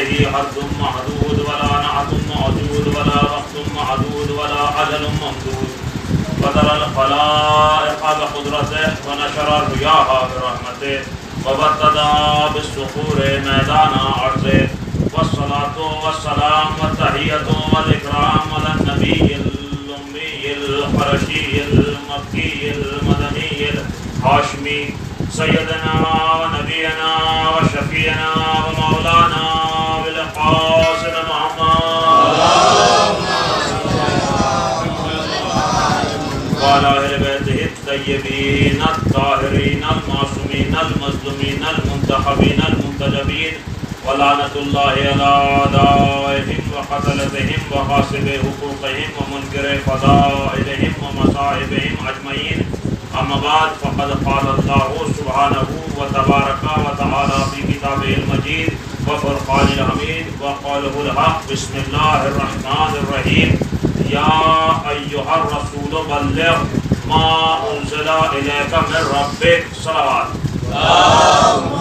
فيه حد محدود ولا نعت موجود ولا وقت محدود ولا أجل ممدود وترى الخلائق بقدرته ونشر الرياح برحمته وبتدى بالصخور ميدان عرضه والصلاة والسلام والتحية والإكرام على النبي الأمي القرشي المكي المدني الهاشمي سيدنا ونبينا وشفينا ومولانا بالقاسم محمد وعلى أهل بيته الطيبين الطاهرين المعصومين المظلومين المنتخبين المنتجبين ولعنة الله على أعدائهم وقتلتهم وغاصب حقوقهم ومنكر فضائلهم ومصائبهم أجمعين. أما بعد فقد قال الله سبحانه وتبارك وتعالى في كتابه المجيد وفرقان الحميد وقوله الحق بسم الله الرحمن الرحيم يا أيها الرسول بلغ ما أنزل إليك من ربك صلوات اللهم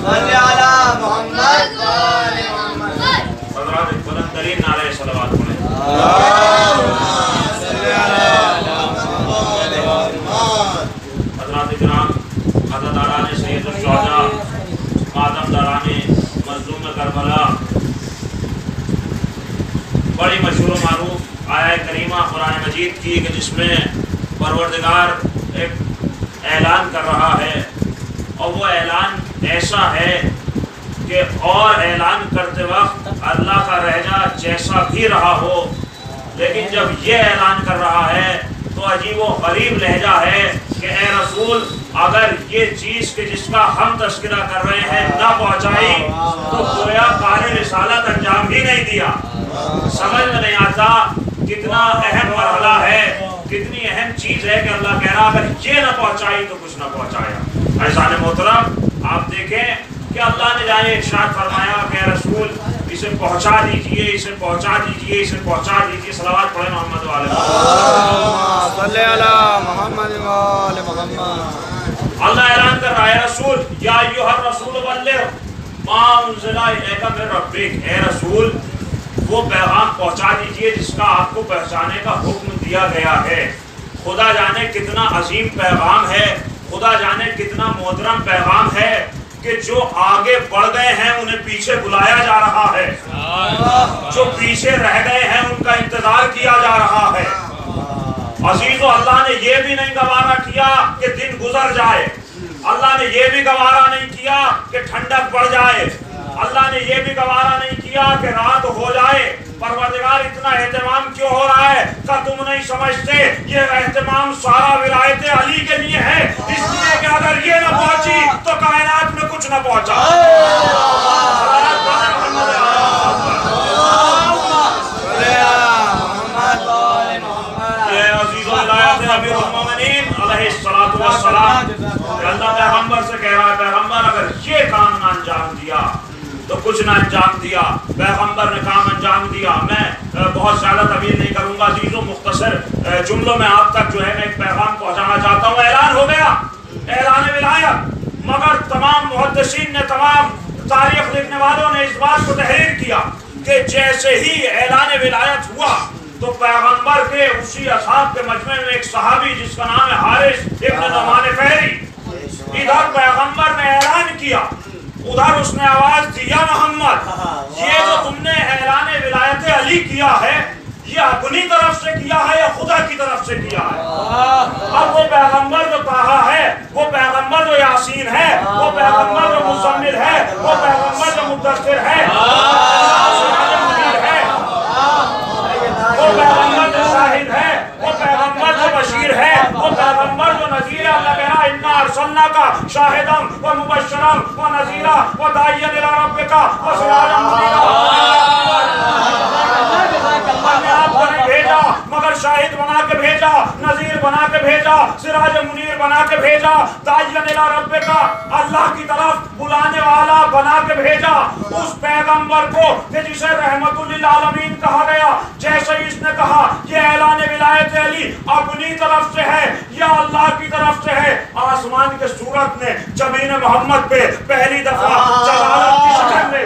صل على محمد وآل محمد. حضرات بلند ترین نعرہ صلوات پڑھیں. اللهم صل على محمد وآل محمد. حضرات کرام، عزاداران سید الشہداء، ماتم داران مظلوم کربلا، بڑی مشہور و معروف آیہ کریمہ قرآن مجید کی کہ جس میں پروردگار ایک اعلان کر رہا ہے، اور وہ اعلان ایسا ہے کہ اور اعلان کرتے وقت اللہ کا لہجہ جیسا بھی رہا ہو، لیکن جب یہ اعلان کر رہا ہے تو عجیب و غریب لہجہ ہے کہ اے رسول اگر یہ چیز کہ جس کا ہم تذکرہ کر رہے ہیں نہ پہنچائی تو گویا کار رسالت انجام بھی نہیں دیا. سمجھ میں نہیں آتا کتنا اہم مرحلہ ہے، کتنی اہم چیز ہے کہ اللہ کہہ رہا اگر یہ نہ پہنچائی تو کچھ نہ پہنچایا. عزیزان محترم، آپ دیکھیں کہ اللہ نے جانے ارشاد فرمایا کہ رسول اسے پہنچا دیجئے، اسے پہنچا دیجئے، اسے پہنچا دیجئے. صلوات پڑھیں محمد والے صلی علی محمد وآل محمد. اللہ اعلان کر رہا ہے رسول یا ایھا الرسول بلغ ما انزل الیک من ربک، اے رسول وہ پیغام پہنچا دیجئے جس کا آپ کو پہنچانے کا حکم دیا گیا ہے. خدا جانے کتنا عظیم پیغام ہے، خدا جانے کتنا محترم پیغام ہے کہ جو آگے بڑھ گئے ہیں انہیں پیچھے بلایا جا رہا ہے، جو پیچھے رہ گئے ہیں ان کا انتظار کیا جا رہا ہے. عزیزو، اللہ نے یہ بھی نہیں گوارا کیا کہ دن گزر جائے، اللہ نے یہ بھی گوارا نہیں کیا کہ ٹھنڈک پڑ جائے، اللہ نے یہ بھی گوارا نہیں کیا کہ رات ہو جائے. پروردگار اتنا اہتمام کیوں ہو رہا ہے کہ تم نہیں سمجھتے یہ اہتمام سارا ولایت علی کے لیے ہے، اس لیے کہ اگر یہ نہ پہنچی تو کائنات میں کچھ نہ پہنچا. یہ عزیز ولایت امیر المومنین علیہ الصلوۃ والسلام اللہ پیغمبر سے کہہ رہا ہے پیغمبر اگر یہ کام نہ انجام دیا تو کچھ نہ انجام دیا. پیغمبر نے کام انجام دیا. میں بہت زیادہ طویل نہیں کروں گا عزیزوں، مختصر جملوں میں آپ تک جو ہے میں ایک پیغام پہنچانا چاہتا ہوں. اعلان ہو گیا، اعلان ولایت، مگر تمام محدثین نے، تمام تاریخ لکھنے والوں نے اس بات کو تحریر کیا کہ جیسے ہی اعلان ولایت ہوا تو پیغمبر کے اسی اصحاب کے مجمع میں ایک صحابی جس کا نام ہے حارث ابن نعمان فہری، ادھر پیغمبر نے اعلان کیا، ادھر اس نے آواز دی یا محمد یہ جو تم نے اعلان ولایت علی کیا ہے یہ اپنی طرف سے کیا ہے یا خدا کی طرف سے کیا ہے؟ اب وہ پیغمبر جو طٰہٰ ہے، وہ پیغمبر جو یاسین ہے، وہ پیغمبر جو مزمل ہے، وہ پیغمبر جو مدثر ہے، وہ پیغمبر جو شاہد ہے، وہ پیغمبر جو بشیر ہے، وہ پیغمبر جو نذیر ہے. اللہ کہہ رہا انا ارسلناک شاہدا ومبشرا ونذیرا وداعیا الی ربک وسراجا منیرا. ہم نے آپ کو نہیں بھیجا مگر شاہد بنا کے بھیجا، نذیر بنا کے بھیجا، سراج منیر بنا کے بھیجا، داعیا الی ربک اللہ کی طرف بلانے والا بنا کے بھیجا. اس پیغمبر کو کہ جسے رحمت للعالمین کہا گیا، جیسے ہی اس نے کہا یہ اعلان ولایت علی اپنی طرف سے ہے یا اللہ کی طرف سے ہے، آسمان کے سورت نے جبین محمد پہ پہلی دفعہ جلالت کی شکل میں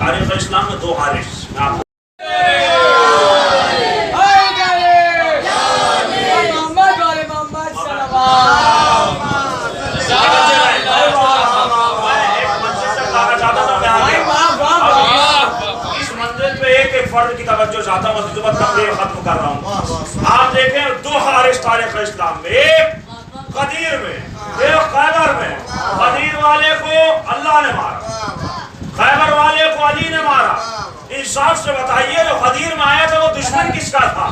تاریخ اسلام میں 2 حارث میں آپ فرد کی توجہ چاہتا ہوں، اس وقت تقریر ختم کر رہا ہوں۔ آپ دیکھیں 2 حارث تاریخ اسلام میں، ایک غدیر میں، ایک خیبر میں۔ غدیر والے کو اللہ نے مارا، خیبر والے کو علی نے مارا۔ انصاف سے بتائیے جو غدیر میں آیا تھا وہ دشمن کس کا تھا؟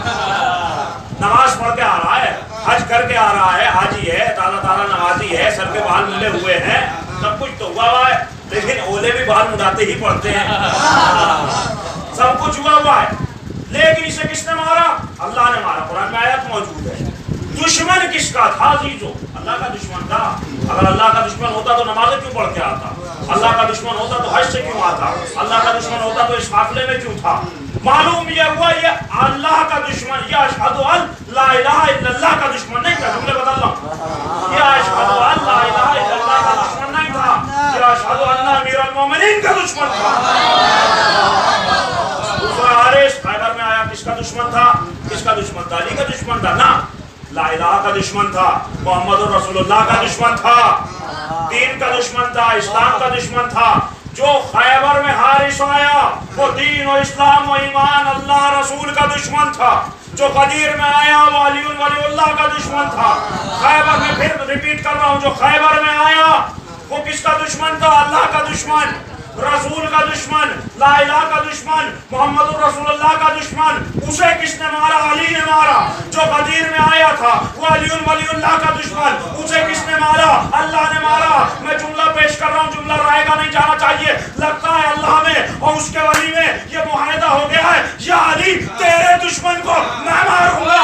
نماز پڑھ کے آ رہا ہے، حج کر کے آ رہا ہے، حاجی ہے، اللہ تعالیٰ نمازی ہے، سر کے بال ملے ہوئے ہیں، سب کچھ تو ہوا ہے، لیکن اولے بھی بال مڈاتے ہی پڑتے ہیں، سب کچھ ہوا ہے، لیکن اسے کس نے مارا؟ اللہ نے مارا۔ قرآن میں آیت موجود ہے۔ دشمن کس کا تھا عزیزو؟ اللہ کا دشمن تھا۔ اگر اللہ کا دشمن ہوتا تو نمازیں کیوں پڑھ کے آتا؟ اللہ کا دشمن ہوتا تو حج سے کیوں آتا؟ اللہ کا دشمن ہوتا تو اس قافلے میں کیوں تھا؟ معلوم یہ ہوا یہ اللہ کا دشمن، یہ اشہد ان لا الہ الا اللہ کا دشمن نہیں تھا۔ جملے بدل رہا ہوں، یہ اشہد ان لا الہ الا اللہ کا دشمن نہیں تھا، یہ اشہد ان امیر المومنین کا دشمن تھا۔ دوسرا حارث خیبر میں آیا، کس کا دشمن تھا؟ کس کا دشمن تھا؟ علی کا دشمن تھا نا، لا الہ کا دشمن تھا، محمد رسول اللہ کا دشمن تھا، دین کا دشمن تھا، اسلام کا دشمن تھا۔ جو خیبر میں حارث آیا وہ دین و اسلام و ایمان اللہ رسول کا دشمن تھا۔ جو غدیر میں آیا وہ علی ولی اللہ کا دشمن تھا۔ خیبر میں پھر ریپیٹ کر رہا ہوں، جو خیبر میں آیا وہ کس کا دشمن تھا؟ اللہ کا دشمن، رسول کا دشمن، لا الہ کا دشمن، محمد رسول اللہ کا دشمن۔ اسے کس نے مارا؟ علی نے مارا۔ جو غدیر میں آیا تھا وہ علی ولی اللہ کا دشمن، اسے کس نے مارا؟ اللہ نے مارا۔ میں جملہ پیش کر رہا ہوں، جملہ رائے گا نہیں جانا چاہیے۔ لگتا ہے اللہ میں اور اس کے ولی میں یہ معاہدہ ہو گیا ہے، یا علی تیرے دشمن کو میں ماروں گا۔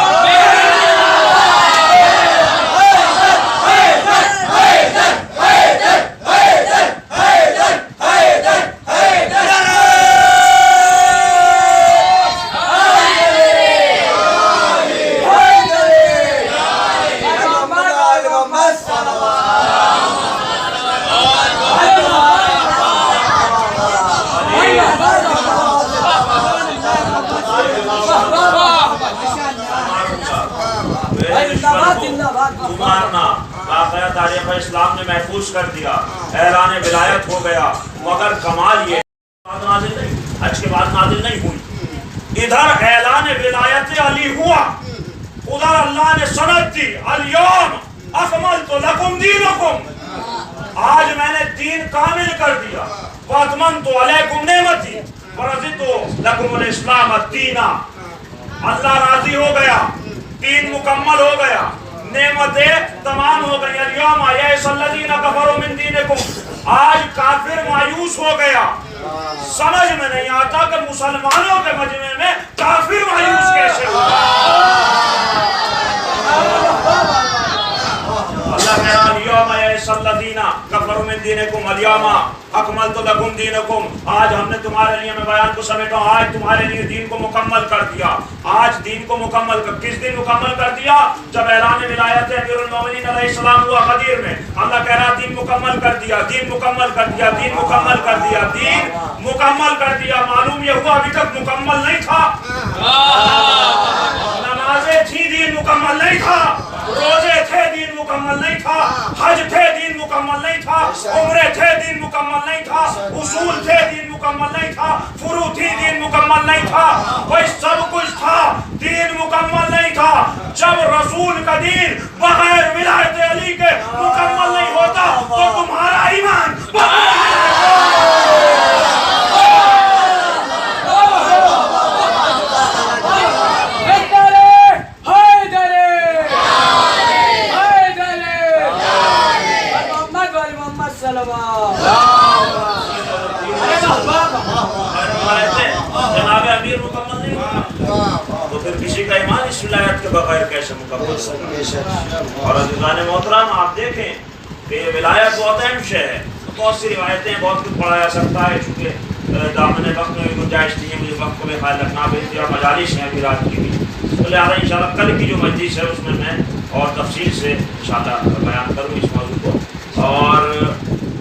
تاریخ اسلام نے محفوظ کر دیا، اعلان ولایت ہو گیا، مگر کمال یہ نازل نہیں، حج کے بعد نازل نہیں ہوئی۔ ادھر اعلان ولایت علی ہوا، ادھر اللہ نے سند دی، الیوم اکملت لکم دینکم، آج میں نے دین کامل کر دیا، واتممت علیکم نعمتی ورضیت لکم الاسلام الدین۔ اللہ راضی ہو گیا، دین مکمل ہو گیا، نعمتیں تمام ہو گئی۔ الیوم یئس الذین کفروا من دینکم، آج کافر مایوس ہو گیا۔ سمجھ میں نہیں آتا کہ مسلمانوں کے مجمع میں کافر مایوس کیسے ہوگا۔ اللہ کہہ رہا الیوم یئس الذین کفروا من دینکم الیوم اکملت لکم دینکم، آج ہم نے تمہارے لیے، میں بیان کو سمیٹا ہوں، آج تمہارے لیے دین کو مکمل کر دیا۔ آج دین کو مکمل کر، کس دن مکمل کر دیا؟ جب اعلان ولایت امیر المومنین علیہ السلام ہوا غدیر میں۔ اللہ کہہ رہا دین مکمل کر دیا، دین مکمل کر دیا، دین مکمل کر دیا، دین مکمل کر دیا۔ معلوم یہ ہوا ابھی تک مکمل نہیں تھا، نمازیں تھی، دین مکمل نہیں تھا، روزے تھے، دین مکمل نہیں تھا، حج تھے، دین مکمل نہیں تھا، عمرے تھے، دین مکمل نہیں تھا، اصول تھے، دین مکمل نہیں تھا، فروع تھی، دین مکمل نہیں تھا، وہی سب کچھ تھا، دین مکمل نہیں تھا۔ جب رسول کا دین بغیر ولایت علی کے مکمل نہیں ہوتا تو تمہارا ایمان بغیر کیسے مکمل ہوگا۔ اور عزیزان محترم آپ دیکھیں کہ یہ ولایت بہت اہم شے ہے، بہت سی روایتیں، بہت کچھ پڑھا جا سکتا ہے، چونکہ دامن وقت میں بھی گنجائش نہیں ہے، مجھے وقت کو بھی خیال رکھنا بھی، اور مجالس ہیں ابھی رات کی بھی، تو لہٰذا انشاءاللہ کل کی جو مجلس ہے اس میں اور تفصیل سے انشاءاللہ بیان کروں اس موضوع کو۔ اور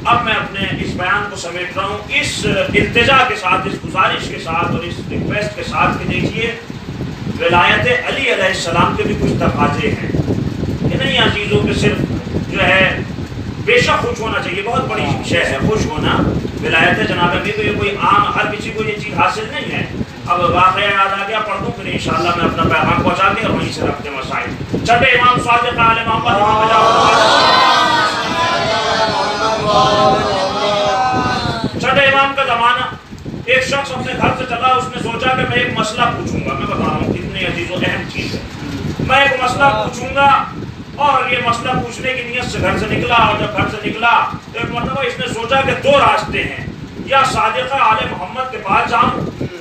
اب میں اپنے اس بیان کو سمیٹ رہا ہوں اس التجا کے ساتھ، اس گزارش کے ساتھ اور اس ریکویسٹ کے ساتھ کہ دیکھیے ولایت علی علیہ السلام کے بھی کچھ تقاضے ہیں کہ نہیں عزیزوں کہ صرف جو ہے بے شک خوش ہونا چاہیے، بہت بڑی شے ہے خوش ہونا، ولایت جناب علی تو یہ کوئی عام ہر کسی کو یہ چیز حاصل نہیں ہے۔ اب واقعہ یاد آ گیا، پڑھ دوں پھر انشاءاللہ میں اپنا پیغام پہنچا کے اور وہیں سے رکھتے مسائل۔ چھٹے امام صادق علیہ محمد چھٹے امام کا زمانہ، ایک شخص اپنے گھر سے چلا، اس نے سوچا کہ میں ایک مسئلہ پوچھوں گا، میں بتا رہا ہوں کتنی عزیز و اہم چیز ہے، میں ایک مسئلہ پوچھوں گا، اور یہ مسئلہ پوچھنے کی نیت سے گھر سے نکلا، اور جب گھر سے نکلا تو ایک مرتبہ اس نے سوچا کہ دو راستے ہیں، یا صادقہ آل محمد کے پاس جاؤں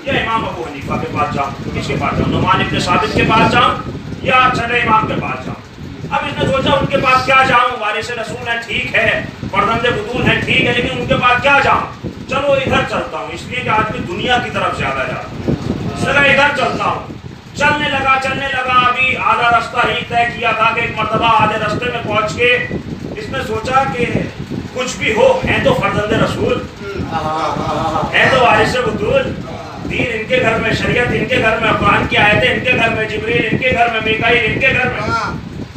یا امام ابو حنیفہ کے پاس جاؤں، کس کے پاس جاؤں، نعمان ابن ثابت کے پاس جاؤں یا چھٹے امام کے پاس جاؤں۔ اب اس نے سوچا ان کے پاس کیا جاؤں، وارث رسول ہے ٹھیک ہے، فرزند بطول ہے ٹھیک ہے، لیکن ان کے پاس کیا جاؤں، چلو ادھر چلتا ہوں، اس لیے کہ آدمی دنیا کی طرف زیادہ جاتا ہے، اس طرح ادھر چلتا ہوں۔ چلنے لگا، ابھی آدھا رستہ ہی طے کیا تھا کہ ایک مرتبہ آدھے رستے میں پہنچ کے اس نے سوچا کہ کچھ بھی ہو، ہیں تو فرزند رسول، ہیں تو وارث بطول، دین ان کے گھر میں، شریعت ان کے گھر میں، قرآن کی آیتیں ان کے گھر میں، جبریل ان کے گھر میں، میکائیل ان کے گھر میں،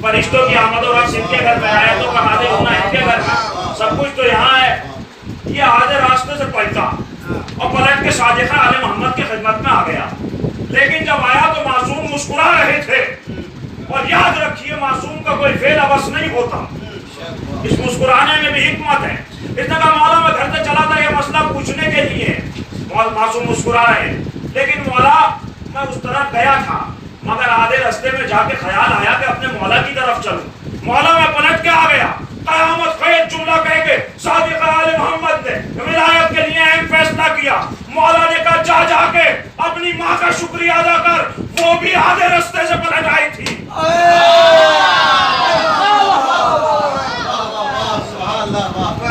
فرشتوں کی آمد و رفع ان کے گھر میں، آیتوں کا نازل ہونا ان کے گھر میں، سب کچھ تو یہاں ہے۔ یہ آدھے راستے سے پلٹا اور پلٹ کے صادقہ آل محمد کی خدمت میں آ گیا، لیکن جب آیا تو معصوم مسکرا رہے تھے، اور یاد رکھیے معصوم کا کوئی فعل عبث نہیں ہوتا، اس مسکرانے میں بھی حکمت ہے۔ اس نے کہا مولا میں گھر سے چلا تھا یہ مسئلہ پوچھنے کے لیے، معصوم مسکرا رہے ہیں، لیکن مولا میں اس طرف گیا تھا، مگر آدھے رستے میں جا کے خیال آیا کہ اپنے مولا کی طرف چلوں، مولا میں پلٹ کے آ گیا۔ قیامت خیز جملہ کہہ کے صادق آل محمد نے ولایت کے لیے اہم فیصلہ کیا۔ مولا نے کہا جا کے اپنی ماں کا شکریہ ادا کر، وہ بھی آدھے رستے سے پلٹ آئی تھی۔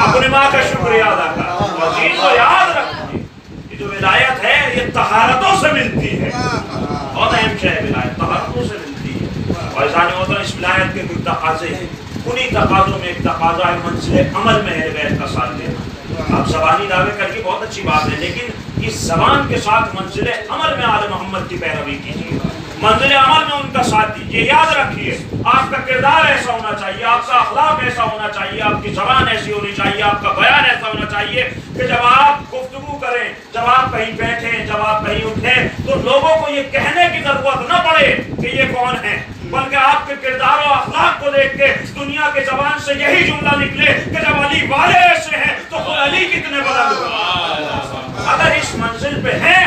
اپنی ماں کا شکریہ ادا کر، اور چیز کو یاد رکھیے کہ جو ولایت ہے یہ طہارتوں سے ملتی ہے، بہت اہم شے ہے ولایت، طہارتوں سے ملتی ہے، اور ایسا نہیں ہوتا اس ولایت کے کوئی تقاضے ہیں، انہی تقاضوں میں ایک تقاضا ہے منزل عمل میں اہل بیت کا ساتھ دینا۔ آپ زبانی دعوے کر کے بہت اچھی بات ہے، لیکن اس زبان کے ساتھ منزل عمل میں آل محمد کی پیروی کیجیے، منزل عمل میں ان کا ساتھ دیجیے۔ یاد رکھیے آپ کا کردار ایسا ہونا چاہیے، آپ کا اخلاق ایسا ہونا چاہیے، آپ کی زبان ایسی ہونی چاہیے، آپ کا بیان ایسا ہونا چاہیے کہ جب آپ گفتگو کریں، جب آپ کہیں بیٹھیں، جب آپ کہیں اٹھیں تو لوگوں کو یہ کہنے کی ضرورت نہ پڑے کہ یہ کون ہے، بلکہ آپ کے کردار و اخلاق کو دیکھ کے دنیا کے زبان سے یہی جملہ نکلے کہ جب علی والے ایسے ہیں تو خود علی کتنے بلند ہوگا۔ اگر اس منزل پہ ہیں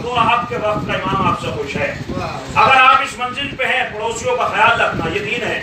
تو آپ کے وقت کا امام آپ سے خوش ہے، اگر آپ اس منزل پہ ہیں پڑوسیوں کا خیال رکھنا، یہ دین ہے۔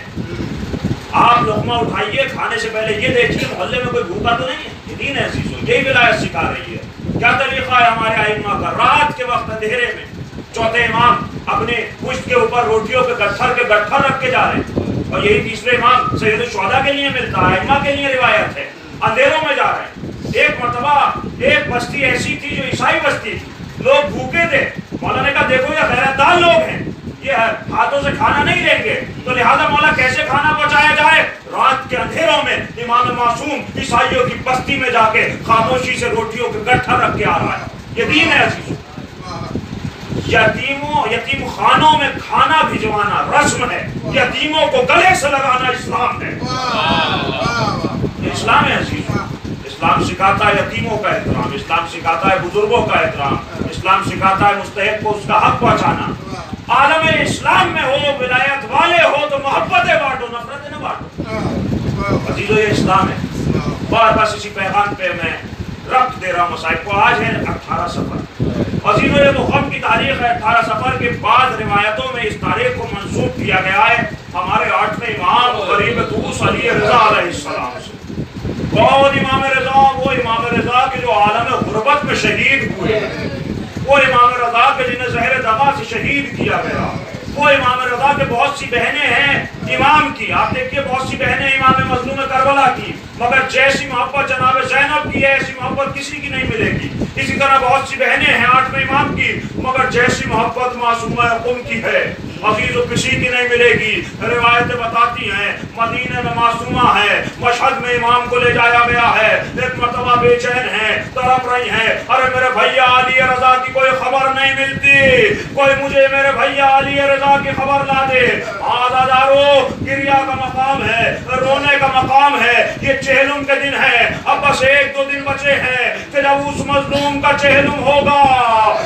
آپ لقمہ اٹھائیے، کھانے سے پہلے یہ دیکھیے محلے میں کوئی بھوکا تو نہیں ہے، یہ دین ہے عزیزو، یہی ولایت سکھا رہی ہے۔ کیا طریقہ ہے ہمارے ائمہ کا، رات کے وقت اندھیرے میں چوتھے امام اپنے پشت کے اوپر روٹیوں کے گٹھر رکھ کے جا رہے ہیں، اور یہی تیسرے امام سید الشہداء کے لیے ملتا ہے، ائمہ کے لیے روایت ہے، اندھیروں میں جا رہے ہیں۔ ایک مرتبہ ایک بستی ایسی تھی جو عیسائی بستی تھی، لوگ بھوکے تھے، مولا نے کہا دیکھو یہ غیرت دار لوگ ہیں، یہ ہاتھوں سے کھانا نہیں لیں گے، تو لہذا مولا کیسے کھانا پہنچایا جائے، رات کے اندھیروں میں امام معصوم عیسائیوں کی بستی میں جا کے خاموشی سے روٹیوں کے گٹھر رکھ کے آ رہا ہے۔ یہ دین ہے عزیزو۔ یتیم خانوں میں کھانا بھجوانا رسم ہے، یتیموں کو گلے سے لگانا اسلام ہے، اسلام ہے عزیز۔ اسلام سکھاتا ہے یتیموں کا احترام، اسلام سکھاتا ہے بزرگوں کا احترام، اسلام سکھاتا ہے مستحق کو اس کا حق پہنچانا۔ عالم اسلام میں ہو، ولایت والے ہو تو محبتیں بانٹو، نفرتیں نہ بانٹو عزیزو، یہ اسلام ہے۔ اور بس اسی پیغام پہ میں ربط دے رہا ہوں مسائل کو۔ آج ہے 18 صفر، عزیزو یہ مخم کی تاریخ ہے۔ 18 صفر کے بعد روایتوں میں اس تاریخ کو منسوب کیا گیا ہے ہمارے 8ویں امام غریب طوس علی رضا علیہ السلام سے۔ کون امام رضا؟ وہ امام رضا کے جو عالم غربت میں شہید ہوئے، وہ امام رضا کے جنہیں زہر دغا سے شہید کیا گیا، وہ امام رضا کے بہت سی بہنیں ہیں امام کی، آپ دیکھیے بہت سی بہنیں امام مظلوم کربلا کی، مگر جیسی محبت جناب زینب کی ہے ایسی محبت کسی کی نہیں ملے گی۔ اسی طرح بہت سی بہنیں ہیں 8ویں امام کی، مگر جیسی محبت معصومہ قم کی ہے عزیزو کسی کی نہیں ملے گی۔ روایتیں بتاتی ہیں مدینے میں معصومہ ہے، مشہد میں امام کو لے جایا گیا ہے، ایک مرتبہ بے چین ہے، رہی ہیں ارے میرے بھیا علی رضا کی کوئی خبر نہیں ملتی، کوئی مجھے میرے بھیا علی رضا کی خبر لا دے۔ عزادارو گریا کا مقام ہے، رونے کا مقام ہے، یہ چہلم کے دن ہے، اب بس 1-2 دن بچے ہیں کہ جب اس مظلوم کا چہلم ہوگا،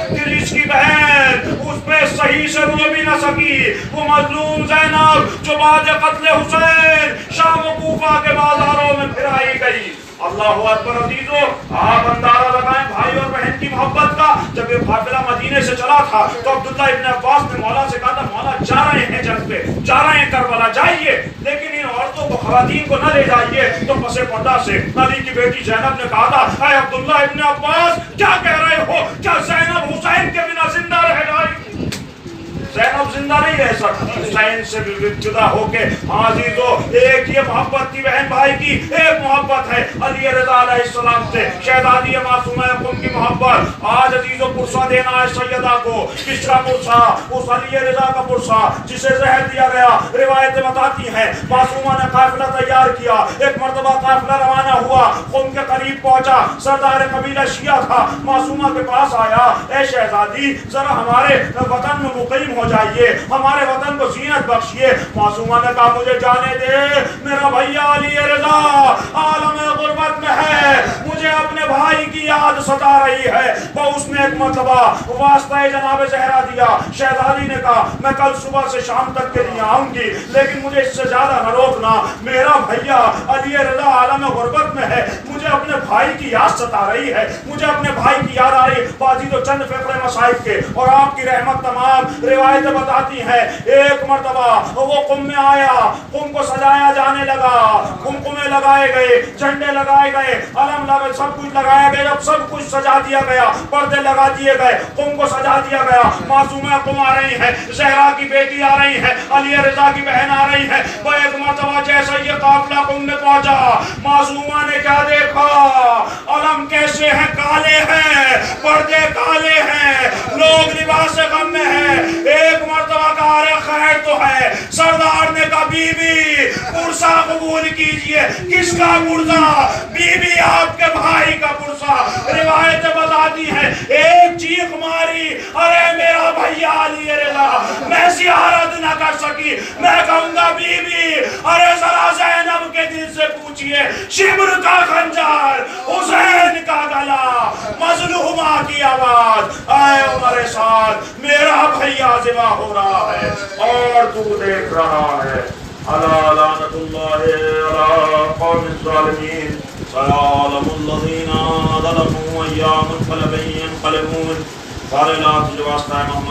پھر اس کی بہن اس پہ صحیح سے رو بھی نہ سکی، وہ مظلوم زینب جو بعد قتل حسین شام و کوفہ کے بازاروں میں پھرائی گئی۔ اللہ اکبر عزیزو، آپ اندازہ لگائیں بھائی اور بہن کی محبت کا۔ جب یہ قافلہ مدینے سے چلا تھا تو عبداللہ ابن عباس نے مولا سے کہا تھا مولا جا رہے ہیں جنگ پہ، جا رہے ہیں کربلا، جائیے لیکن ان عورتوں کو خواتین کو نہ لے جائیے۔ تو پس پردہ سے علی کی بیٹی زینب نے کہا تھا اے عبداللہ ابن عباس کیا کہہ رہے ہو، کیا زینب حسین کے بنا زندہ رہ جائے گی؟ زینب زندہ نہیں رہ سکتی حسین سے جدا ہو کے۔ عزیزو ایک یہ محبت تھی بہن بھائی کی، ایک محبت ہے علی رضا علیہ السلام سے شہزادی معصومہ قم کی محبت۔ آج عزیزو پرسہ دینا ہے سیدہ کو، کس کا پرسہ؟ اس علی رضا کا پرسہ جسے زہر دیا گیا۔ روایتیں بتاتی ہیں معصومہ نے قافلہ تیار کیا، ایک مرتبہ قافلہ روانہ ہوا، قم کے قریب پہنچا، سردار قبیلہ شیعہ تھا، معصومہ کے پاس آیا، اے شہزادی ذرا ہمارے وطن میں مقیم ہو جائیے، ہمارے وطن کو زینت بخشیے۔ معصومہ نے کہا مجھے جانے دے، میرا بھیا علی رضا عالم غربت میں ہے، مجھے اپنے بھائی کی یاد ستا رہی ہے۔ وہ اس نے ایک مرتبہ واسطہ جناب زہرا دیا۔ شہزادی نے کہا میں کل صبح سے شام تک کے لیے آؤں گی لیکن مجھے اس سے زیادہ نہ روکنا، میرا بھیا علی رضا عالم غربت میں ہے، مجھے اپنے بھائی کی یاد ستا رہی ہے، مجھے اپنے بھائی کی یاد آ رہی ہے۔ بازی تو چند فقرے مصائب کے اور آپ کی رحمت تمام روایتیں بتاتی ہیں ایک مرتبہ وہ قم میں آیا، قم کو سجایا جانے لگا، قمقمے لگائے گئے، جھنڈے لگائے گئے، علم لگائے، سب کچھ لگایا گیا۔ جب سب کچھ سجا دیا گیا، پردے لگا دیے گئے، قم کو سجا دیا گیا، معصومہ قم آ رہی ہیں، زہرا کی بیٹی آ رہی ہیں، علی رضا کی بہن آ رہی ہیں۔ وہ ایک مرتبہ جیسے یہ قافلہ قم میں پہنچا، معصومہ نے کیا دیکھا؟ علم کیسے ہیں؟ کالے ہیں، پردے کالے ہیں، لوگ لباس غم میں ہیں۔ ایک مرتبہ کہا رہے خیر تو ہے، سردار نے کہا بی بی پرسہ قبول کیجئے۔ کس کا پرسہ؟ بی بی آپ کے بھائی کا پرسہ۔ روایتیں بتاتی ہیں ایک چیخ ماری، ارے میرا بھیا علی رضا، میں زیارت نہ کر سکی، میں کہوں گا بی بی ارے ذرا زینب کے دل سے پوچھئے، شبر کا خنجر، حسین کا گلا، مظلومہ کی آواز، اے عمر سعد میرا بھیا ذبح ہو رہا ہے اور تو دیکھ رہا ہے۔ الا لعنت اللہ علی قوم الظالمین، سيعلم الذين ظلموا أيام القلبين ينقلبون۔ سارے لات جو واسطہ ہے محمد